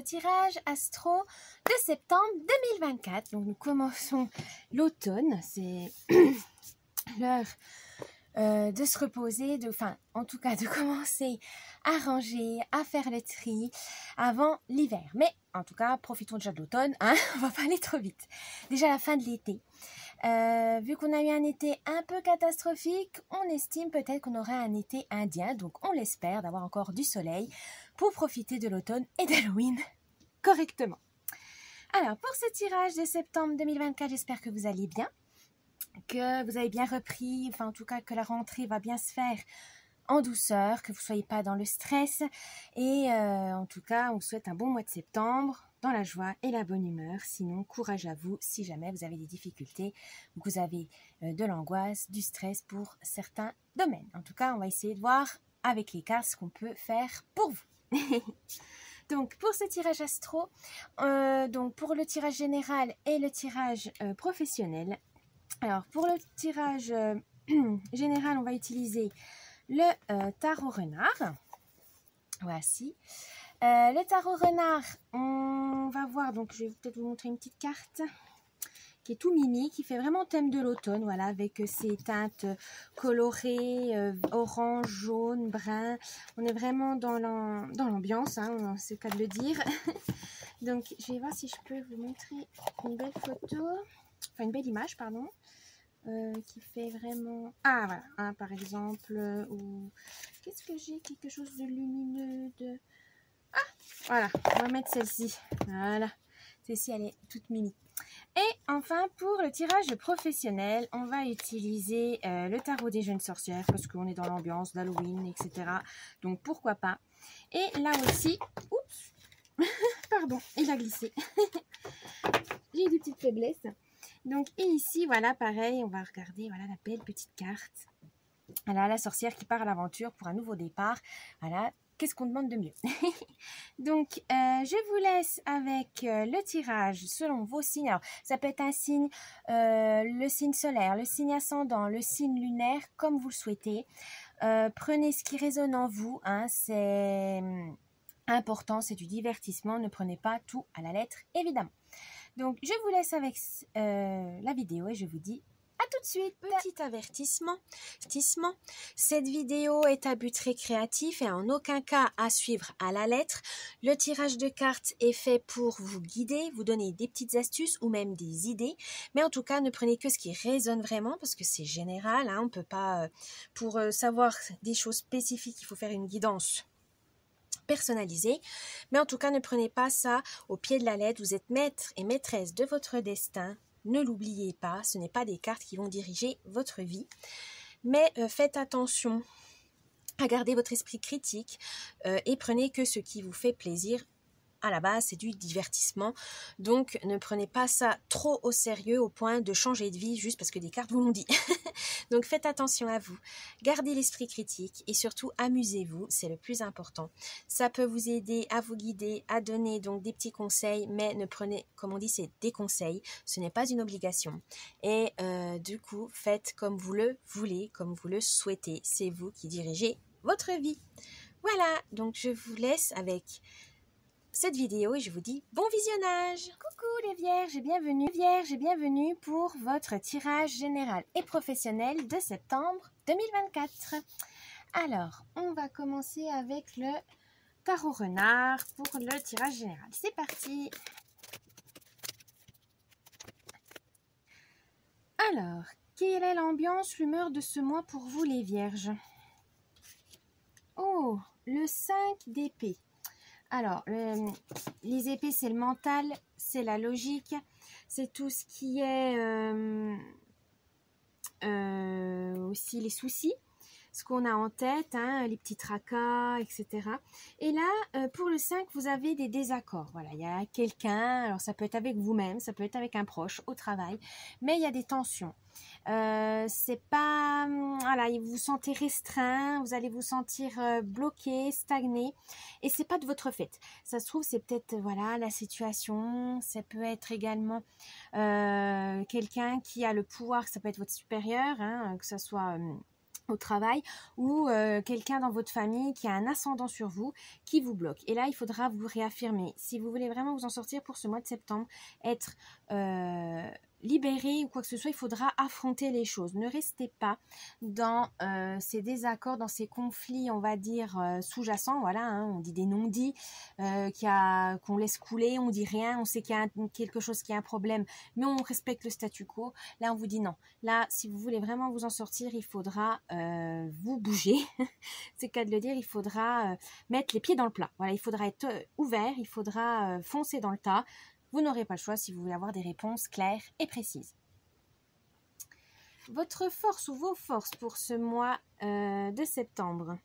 tirage astro de septembre 2024. Donc nous commençons l'automne, c'est l'heure de se reposer, en tout cas de commencer à ranger, à faire le tri avant l'hiver. Mais en tout cas, profitons déjà de l'automne, hein, on va pas aller trop vite. Déjà la fin de l'été. Vu qu'on a eu un été un peu catastrophique, on estime peut-être qu'on aura un été indien, donc on l'espère d'avoir encore du soleil pour profiter de l'automne et d'Halloween correctement. Alors pour ce tirage de septembre 2024, j'espère que vous allez bien, que vous avez bien repris, en tout cas que la rentrée va bien se faire en douceur, que vous ne soyez pas dans le stress et en tout cas on vous souhaite un bon mois de septembre dans la joie et la bonne humeur. Sinon courage à vous si jamais vous avez des difficultés ou que vous avez de l'angoisse, du stress pour certains domaines. En tout cas on va essayer de voir avec les cartes ce qu'on peut faire pour vous. Donc pour ce tirage astro, donc pour le tirage général et le tirage professionnel. Alors pour le tirage général on va utiliser le tarot renard. Voici. Le tarot renard, on va voir, donc je vais peut-être vous montrer une petite carte qui est tout mimi, qui fait vraiment thème de l'automne, voilà, avec ses teintes colorées, orange, jaune, brun. On est vraiment dans l'ambiance, hein, c'est le cas de le dire. Donc je vais voir si je peux vous montrer une belle photo, enfin une belle image, pardon. Qui fait vraiment... Ah voilà, hein, par exemple, ou... Qu'est-ce que j'ai? Quelque chose de lumineux, de... Ah, voilà, on va mettre celle-ci. Voilà, celle-ci, elle est toute mimi. Et enfin, pour le tirage professionnel, on va utiliser le tarot des jeunes sorcières, parce qu'on est dans l'ambiance d'Halloween, etc. Donc, pourquoi pas. Et là aussi... Oups. Pardon, il a glissé. J'ai eu des petites faiblesses. Donc, et ici, voilà, pareil, on va regarder, voilà, la belle petite carte. Voilà, la sorcière qui part à l'aventure pour un nouveau départ. Voilà, qu'est-ce qu'on demande de mieux? Donc, je vous laisse avec le tirage selon vos signes. Alors, ça peut être un signe, le signe solaire, le signe ascendant, le signe lunaire, comme vous le souhaitez. Prenez ce qui résonne en vous, hein, c'est important, c'est du divertissement. Ne prenez pas tout à la lettre, évidemment. Donc, je vous laisse avec la vidéo et je vous dis à tout de suite. Petit avertissement, cette vidéo est à but récréatif et en aucun cas à suivre à la lettre. Le tirage de cartes est fait pour vous guider, vous donner des petites astuces ou même des idées. Mais en tout cas, ne prenez que ce qui résonne vraiment parce que c'est général. Hein, on ne peut pas, pour savoir des choses spécifiques, il faut faire une guidance personnalisé, mais en tout cas ne prenez pas ça au pied de la lettre. Vous êtes maître et maîtresse de votre destin, ne l'oubliez pas, ce n'est pas des cartes qui vont diriger votre vie, mais faites attention à garder votre esprit critique et prenez que ce qui vous fait plaisir. À la base, c'est du divertissement, donc ne prenez pas ça trop au sérieux au point de changer de vie juste parce que des cartes vous l'ont dit. Donc faites attention à vous, gardez l'esprit critique et surtout amusez-vous, c'est le plus important. Ça peut vous aider à vous guider, à donner donc des petits conseils, mais ne prenez, comme on dit, c'est des conseils, ce n'est pas une obligation. Et du coup, faites comme vous le voulez, comme vous le souhaitez, c'est vous qui dirigez votre vie. Voilà, donc je vous laisse avec cette vidéo et je vous dis bon visionnage. Coucou les vierges et bienvenue pour votre tirage général et professionnel de septembre 2024. Alors, on va commencer avec le tarot renard pour le tirage général. C'est parti. Alors, quelle est l'ambiance, l'humeur de ce mois pour vous les vierges? Oh, le 5 d'épée. Alors, les épées, c'est le mental, c'est la logique, c'est tout ce qui est aussi les soucis, ce qu'on a en tête, hein, les petits tracas, etc. Et là, pour le 5, vous avez des désaccords. Voilà, il y a quelqu'un, alors ça peut être avec vous-même, ça peut être avec un proche, au travail, mais il y a des tensions. C'est pas... Voilà, vous vous sentez restreint, vous allez vous sentir bloqué, stagné, et c'est pas de votre fait. Ça se trouve, c'est peut-être, voilà, la situation, ça peut être également quelqu'un qui a le pouvoir, ça peut être votre supérieur, hein, que ça soit au travail ou quelqu'un dans votre famille qui a un ascendant sur vous qui vous bloque. Et là, il faudra vous réaffirmer. Si vous voulez vraiment vous en sortir pour ce mois de septembre, être libéré ou quoi que ce soit, il faudra affronter les choses. Ne restez pas dans ces désaccords, dans ces conflits, on va dire, sous-jacents. Voilà, hein, on dit des non-dits, qu'on laisse couler, on dit rien, on sait qu'il y a quelque chose qui est un problème, mais on respecte le statu quo. Là, on vous dit non. Là, si vous voulez vraiment vous en sortir, il faudra vous bouger. C'est le cas de le dire, il faudra mettre les pieds dans le plat. Voilà, il faudra être ouvert, il faudra foncer dans le tas. Vous n'aurez pas le choix si vous voulez avoir des réponses claires et précises. Votre force ou vos forces pour ce mois de septembre.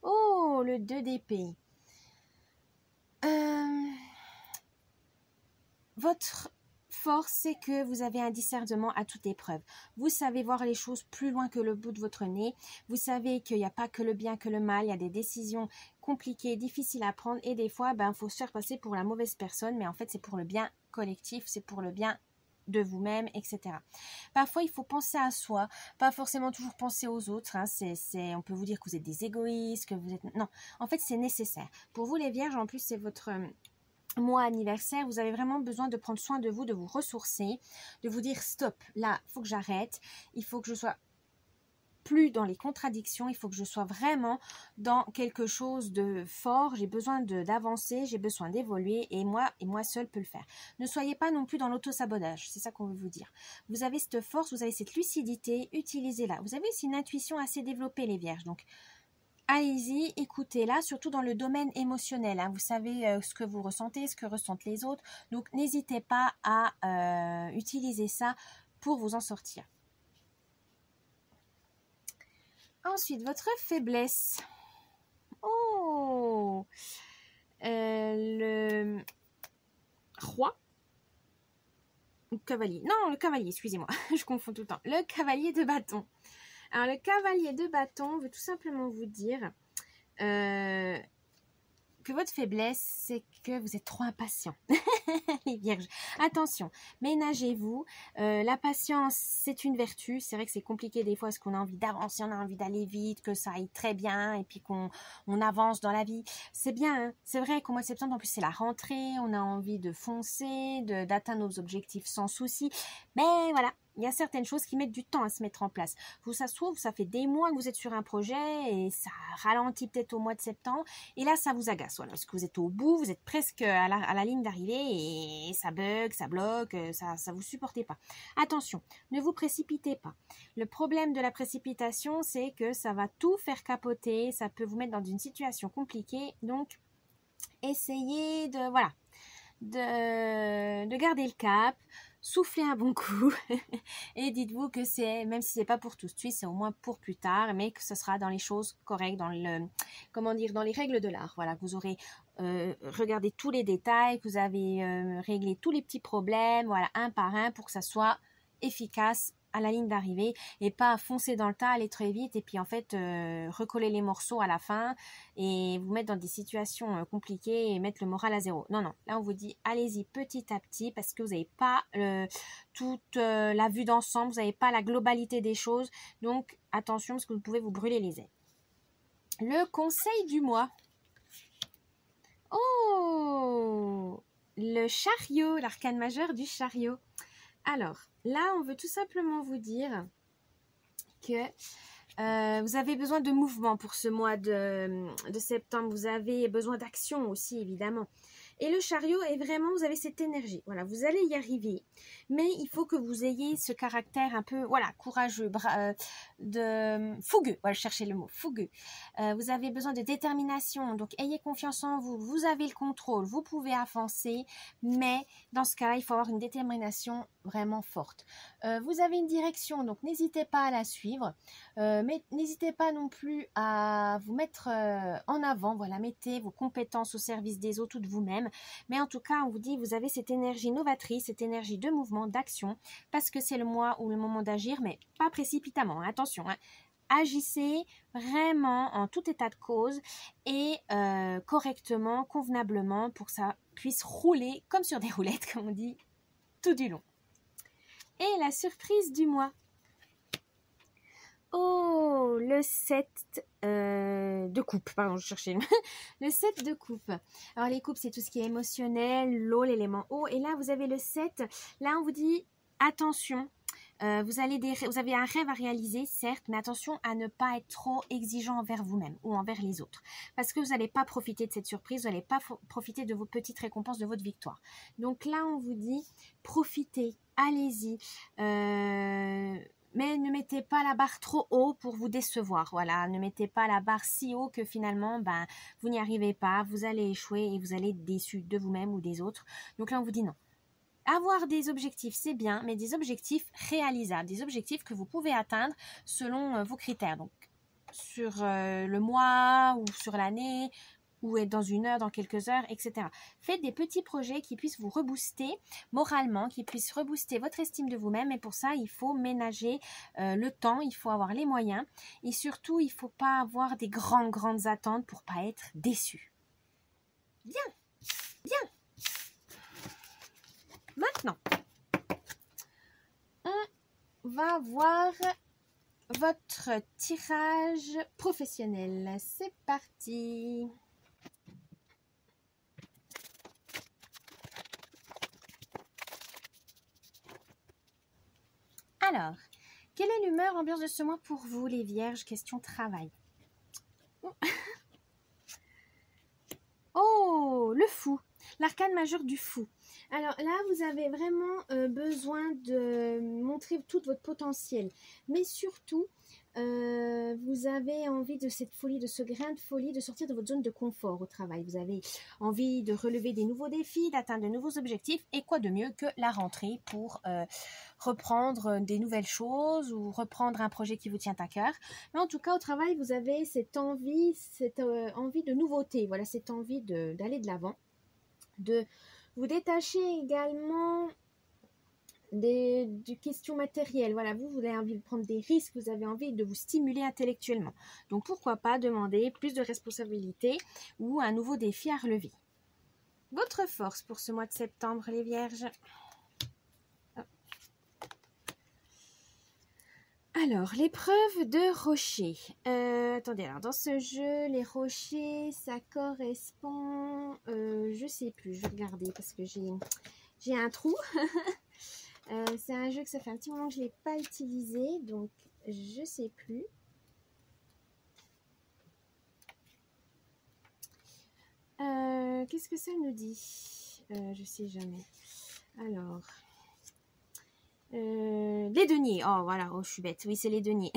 Oh, le 2 d'épée. Votre force, c'est que vous avez un discernement à toute épreuve. Vous savez voir les choses plus loin que le bout de votre nez. Vous savez qu'il n'y a pas que le bien que le mal. Il y a des décisions compliquées, difficiles à prendre. Et des fois, il faut se faire passer pour la mauvaise personne. Mais en fait, c'est pour le bien collectif. C'est pour le bien de vous-même, etc. Parfois, il faut penser à soi. Pas forcément toujours penser aux autres. Hein. On peut vous dire que vous êtes des égoïstes, que vous êtes... Non, en fait, c'est nécessaire. Pour vous, les vierges, en plus, c'est votre... mois anniversaire, vous avez vraiment besoin de prendre soin de vous ressourcer, de vous dire stop, là, il faut que j'arrête, il faut que je sois plus dans les contradictions, il faut que je sois vraiment dans quelque chose de fort, j'ai besoin d'avancer, j'ai besoin d'évoluer et moi seul peux le faire. Ne soyez pas non plus dans l'auto-sabotage, c'est ça qu'on veut vous dire. Vous avez cette force, vous avez cette lucidité, utilisez-la. Vous avez aussi une intuition assez développée les vierges, donc allez-y, écoutez-la, surtout dans le domaine émotionnel. Hein. Vous savez ce que vous ressentez, ce que ressentent les autres. Donc, n'hésitez pas à utiliser ça pour vous en sortir. Ensuite, votre faiblesse. Oh, le roi. Le cavalier. Non, le cavalier, excusez-moi. Je confonds tout le temps. Le cavalier de bâton. Alors, le cavalier de bâton veut tout simplement vous dire que votre faiblesse, c'est que vous êtes trop impatient. Les vierges, attention, ménagez-vous. La patience, c'est une vertu. C'est vrai que c'est compliqué des fois parce qu'on a envie d'avancer, on a envie d'aller vite, que ça aille très bien et puis qu'on avance dans la vie. C'est bien, hein. C'est vrai qu'au mois de septembre, en plus, c'est la rentrée. On a envie de foncer, d'atteindre nos objectifs sans souci. Mais voilà. Il y a certaines choses qui mettent du temps à se mettre en place. Ça se trouve, ça fait des mois que vous êtes sur un projet et ça ralentit peut-être au mois de septembre. Et là, ça vous agace. Voilà, parce que vous êtes au bout, vous êtes presque à la ligne d'arrivée et ça bug, ça bloque, ça vous supportez pas. Attention, ne vous précipitez pas. Le problème de la précipitation, c'est que ça va tout faire capoter. Ça peut vous mettre dans une situation compliquée. Donc, essayez de garder le cap. Soufflez un bon coup et dites-vous que même si c'est pas pour tout de suite, c'est au moins pour plus tard, mais que ce sera dans les choses correctes, dans dans les règles de l'art. Voilà, que vous aurez regardé tous les détails, que vous avez réglé tous les petits problèmes, voilà, un par un, pour que ça soit efficace à la ligne d'arrivée et pas foncer dans le tas, aller très vite et puis en fait recoller les morceaux à la fin et vous mettre dans des situations compliquées et mettre le moral à zéro. Non, là on vous dit allez-y petit à petit parce que vous n'avez pas toute la vue d'ensemble, vous n'avez pas la globalité des choses, donc attention parce que vous pouvez vous brûler les ailes. Le conseil du mois. Oh, le chariot, l'arcane majeur du chariot. Alors, là, on veut tout simplement vous dire que vous avez besoin de mouvement pour ce mois de septembre. Vous avez besoin d'action aussi, évidemment. Et le chariot est vraiment, vous avez cette énergie. Voilà, vous allez y arriver. Mais il faut que vous ayez ce caractère un peu, voilà, courageux, fougueux. Voilà, cherchez le mot, fougueux. Vous avez besoin de détermination. Donc, ayez confiance en vous. Vous avez le contrôle. Vous pouvez avancer. Mais dans ce cas-là, il faut avoir une détermination vraiment forte. Vous avez une direction, donc n'hésitez pas à la suivre. Mais n'hésitez pas non plus à vous mettre en avant. Voilà, mettez vos compétences au service des autres ou de vous-même. Mais en tout cas, on vous dit, vous avez cette énergie novatrice, cette énergie de mouvement, d'action, parce que c'est le mois ou le moment d'agir, mais pas précipitamment. Hein, attention, hein. Agissez vraiment en tout état de cause et correctement, convenablement, pour que ça puisse rouler comme sur des roulettes, comme on dit, tout du long. Et la surprise du mois. Oh, le le 7 de coupe. Pardon, je cherchais le 7 de coupe. Alors les coupes, c'est tout ce qui est émotionnel, l'eau, l'élément eau. Et là, vous avez le 7. Là, on vous dit attention. Vous avez un rêve à réaliser, certes, mais attention à ne pas être trop exigeant envers vous-même ou envers les autres. Parce que vous n'allez pas profiter de cette surprise, vous n'allez pas profiter de vos petites récompenses, de votre victoire. Donc là, on vous dit, profitez, allez-y. Mais ne mettez pas la barre trop haut pour vous décevoir. Voilà, ne mettez pas la barre si haut que finalement, vous n'y arrivez pas, vous allez échouer et vous allez être déçu de vous-même ou des autres. Donc là, on vous dit non. Avoir des objectifs, c'est bien, mais des objectifs réalisables, des objectifs que vous pouvez atteindre selon vos critères. Donc, sur le mois ou sur l'année, ou dans une heure, dans quelques heures, etc. Faites des petits projets qui puissent vous rebooster moralement, qui puissent rebooster votre estime de vous-même. Et pour ça, il faut ménager le temps, il faut avoir les moyens. Et surtout, il ne faut pas avoir des grandes attentes pour ne pas être déçu. Bien, bien. Maintenant, on va voir votre tirage professionnel. C'est parti. Alors, quelle est l'humeur, l'ambiance de ce mois pour vous, les vierges? Question travail. Oh, le fou. L'arcane majeur du fou. Alors là, vous avez vraiment besoin de montrer tout votre potentiel. Mais surtout, vous avez envie de cette folie, de ce grain de folie, de sortir de votre zone de confort au travail. Vous avez envie de relever des nouveaux défis, d'atteindre de nouveaux objectifs. Et quoi de mieux que la rentrée pour reprendre des nouvelles choses ou reprendre un projet qui vous tient à cœur. Mais en tout cas, au travail, vous avez cette envie de nouveauté. Voilà, cette envie d'aller de l'avant, de vous détacher également des questions matérielles. Voilà, vous avez envie de prendre des risques, vous avez envie de vous stimuler intellectuellement. Donc pourquoi pas demander plus de responsabilités ou un nouveau défi à relever. Votre force pour ce mois de septembre, les vierges. Alors, l'épreuve de rocher. Attendez, alors dans ce jeu, les rochers, ça correspond... je sais plus, je vais regarder parce que j'ai un trou. C'est un jeu que ça fait un petit moment que je ne l'ai pas utilisé, donc je sais plus. Qu'est-ce que ça nous dit? Je sais jamais. Alors... les deniers. Oh, voilà. Oh, je suis bête. Oui, c'est les deniers.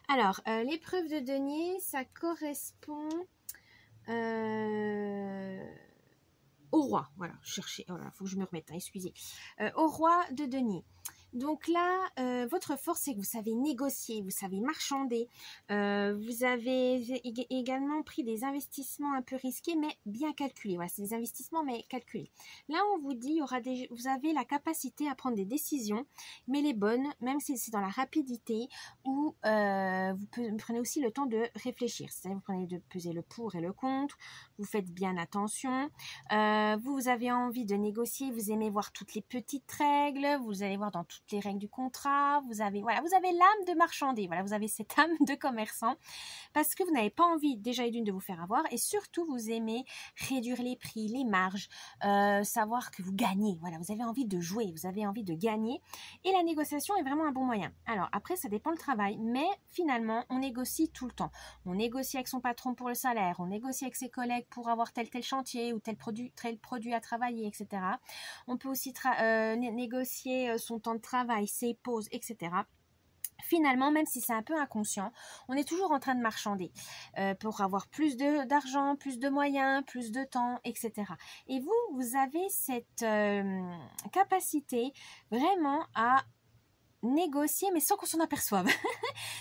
Alors, l'épreuve de denier, ça correspond au roi. Voilà, je cherchais. Oh là, faut que je me remette. Hein, excusez. Au roi de denier. Donc là, votre force, c'est que vous savez négocier, vous savez marchander. Vous avez également pris des investissements un peu risqués, mais bien calculés. Voilà, c'est des investissements, mais calculés. Là, on vous dit, vous avez la capacité à prendre des décisions, mais les bonnes, même si c'est dans la rapidité, ou vous prenez aussi le temps de réfléchir. C'est-à-dire, vous prenez de peser le pour et le contre, vous faites bien attention. Vous avez envie de négocier, vous aimez voir toutes les petites règles, vous allez voir dans toutes les règles du contrat, vous avez l'âme de marchander, voilà, vous avez cette âme de commerçant, parce que vous n'avez pas envie déjà d'une de vous faire avoir, et surtout vous aimez réduire les prix, les marges, savoir que vous gagnez, voilà, vous avez envie de jouer, vous avez envie de gagner, et la négociation est vraiment un bon moyen. Alors après, ça dépend le travail, mais finalement, on négocie tout le temps. On négocie avec son patron pour le salaire, on négocie avec ses collègues pour avoir tel chantier ou tel produit à travailler, etc. On peut aussi négocier son temps de travail, ses pauses, etc. Finalement, même si c'est un peu inconscient, on est toujours en train de marchander pour avoir plus d'argent, plus de moyens, plus de temps, etc. Et vous avez cette capacité vraiment à négocier, mais sans qu'on s'en aperçoive.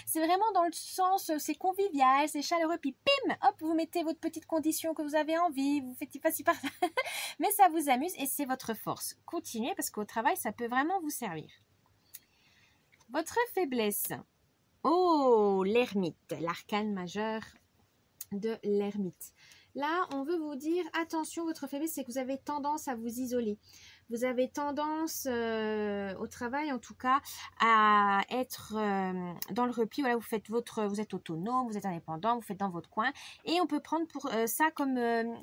C'est vraiment dans le sens, c'est convivial, c'est chaleureux, puis pim, hop, vous mettez votre petite condition que vous avez envie, vous faites pas-ci par-là, mais ça vous amuse et c'est votre force. Continuez parce qu'au travail, ça peut vraiment vous servir. Votre faiblesse. Oh, l'ermite, l'arcane majeur de l'ermite. Là, on veut vous dire, attention, votre faiblesse, c'est que vous avez tendance à vous isoler. vous avez tendance au travail en tout cas à être dans le repli. Voilà, vous êtes autonome, vous êtes indépendant, vous faites dans votre coin et on peut prendre pour ça comme,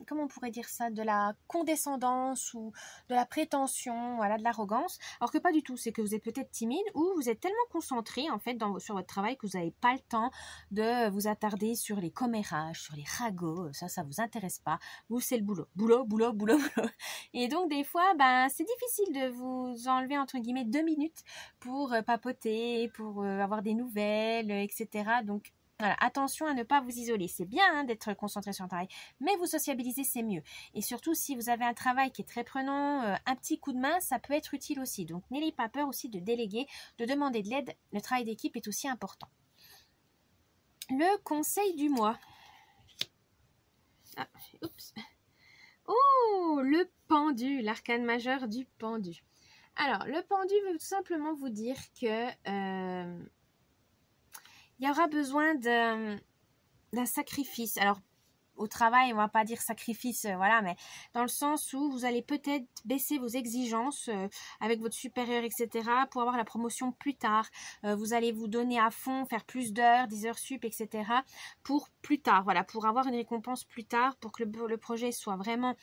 comment on pourrait dire ça, de la condescendance ou de la prétention, voilà, de l'arrogance, alors que pas du tout. C'est que vous êtes peut-être timide ou vous êtes tellement concentré en fait sur votre travail que vous n'avez pas le temps de vous attarder sur les commérages, sur les ragots. Ça vous intéresse pas. Vous, c'est le boulot, boulot, boulot, boulot, boulot. Et donc des fois, ben c'est difficile de vous enlever entre guillemets 2 minutes pour papoter, pour avoir des nouvelles, etc. Donc voilà, attention à ne pas vous isoler. C'est bien hein, d'être concentré sur le travail, mais vous sociabiliser, c'est mieux. Et surtout, si vous avez un travail qui est très prenant, un petit coup de main, ça peut être utile aussi. Donc, n'ayez pas peur aussi de déléguer, de demander de l'aide. Le travail d'équipe est aussi important. Le conseil du mois. Ah, oups. Oh, le pendu, l'arcane majeur du pendu. Alors, le pendu veut tout simplement vous dire que il y aura besoin d'un sacrifice. Alors, au travail, on va pas dire sacrifice, voilà, mais dans le sens où vous allez peut-être baisser vos exigences avec votre supérieur, etc., pour avoir la promotion plus tard. Vous allez vous donner à fond, faire plus d'heures, des heures sup, etc., pour plus tard, voilà, pour avoir une récompense plus tard, pour que le projet soit vraiment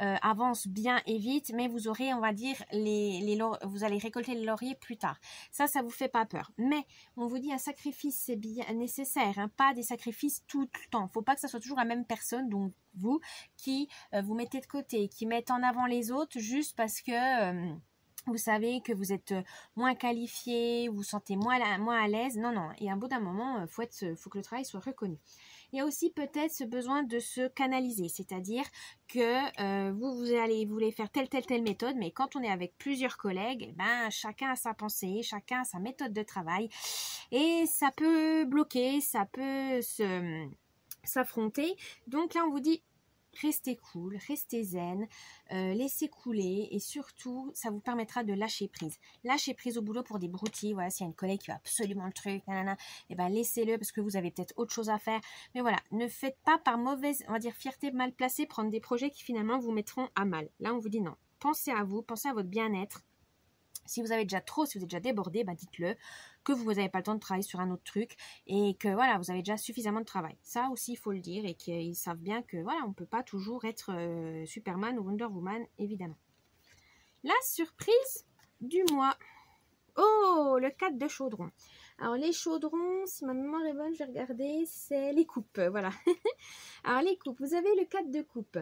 avance bien et vite, mais vous aurez, on va dire, vous allez récolter les lauriers plus tard. Ça vous fait pas peur. Mais on vous dit un sacrifice, c'est bien nécessaire, hein, pas des sacrifices tout le temps. Faut pas que ça soit toujours la même personne, donc vous, qui vous mettez de côté, qui mettent en avant les autres juste parce que vous savez que vous êtes moins qualifié, vous vous sentez moins à l'aise. Non, non. Et à un bout d'un moment, faut que le travail soit reconnu. Il y a aussi peut-être ce besoin de se canaliser, c'est-à-dire que vous voulez faire telle méthode, mais quand on est avec plusieurs collègues, ben chacun a sa pensée, chacun a sa méthode de travail, et ça peut bloquer, ça peut s'affronter. Donc là, on vous dit restez cool, restez zen, laissez couler et surtout, ça vous permettra de lâcher prise. Lâcher prise au boulot pour des broutilles. Voilà, s'il y a une collègue qui veut absolument le truc, et ben laissez-le parce que vous avez peut-être autre chose à faire. Mais voilà, ne faites pas par mauvaise, on va dire, fierté mal placée, prendre des projets qui finalement vous mettront à mal. Là, on vous dit non. Pensez à vous, pensez à votre bien-être. Si vous avez déjà trop, si vous êtes déjà débordé, ben dites-le que vous n'avez pas le temps de travailler sur un autre truc et que voilà, vous avez déjà suffisamment de travail. Ça aussi, il faut le dire et qu'ils savent bien que voilà, on ne peut pas toujours être Superman ou Wonder Woman, évidemment. La surprise du mois. Oh, le 4 de chaudron. Alors, les chaudrons, si ma mémoire est bonne, je vais regarder, c'est les coupes, voilà. Alors, les coupes, vous avez le 4 de coupe.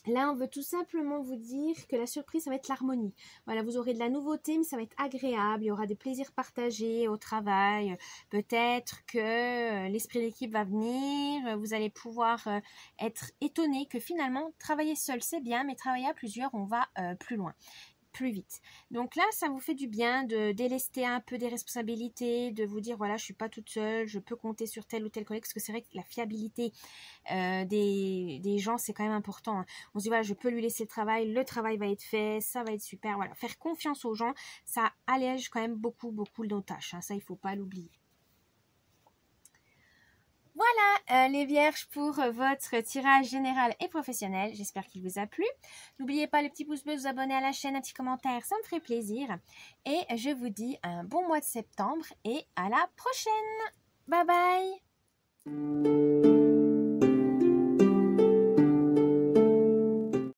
Là, on veut tout simplement vous dire que la surprise, ça va être l'harmonie. Voilà, vous aurez de la nouveauté, mais ça va être agréable. Il y aura des plaisirs partagés au travail. Peut-être que l'esprit d'équipe va venir. Vous allez pouvoir être étonné que finalement, travailler seul, c'est bien, mais travailler à plusieurs, on va plus loin, plus vite. Donc là, ça vous fait du bien de délester un peu des responsabilités, de vous dire, voilà, je suis pas toute seule, je peux compter sur tel ou tel collègue, parce que c'est vrai que la fiabilité des gens, c'est quand même important. Hein. On se dit, voilà, je peux lui laisser le travail va être fait, ça va être super. Voilà, faire confiance aux gens, ça allège quand même beaucoup nos tâches. Hein. Ça, il faut pas l'oublier. Voilà les vierges pour votre tirage général et professionnel. J'espère qu'il vous a plu. N'oubliez pas le petit pouce bleu, vous abonner à la chaîne, un petit commentaire, ça me ferait plaisir. Et je vous dis un bon mois de septembre et à la prochaine. Bye bye.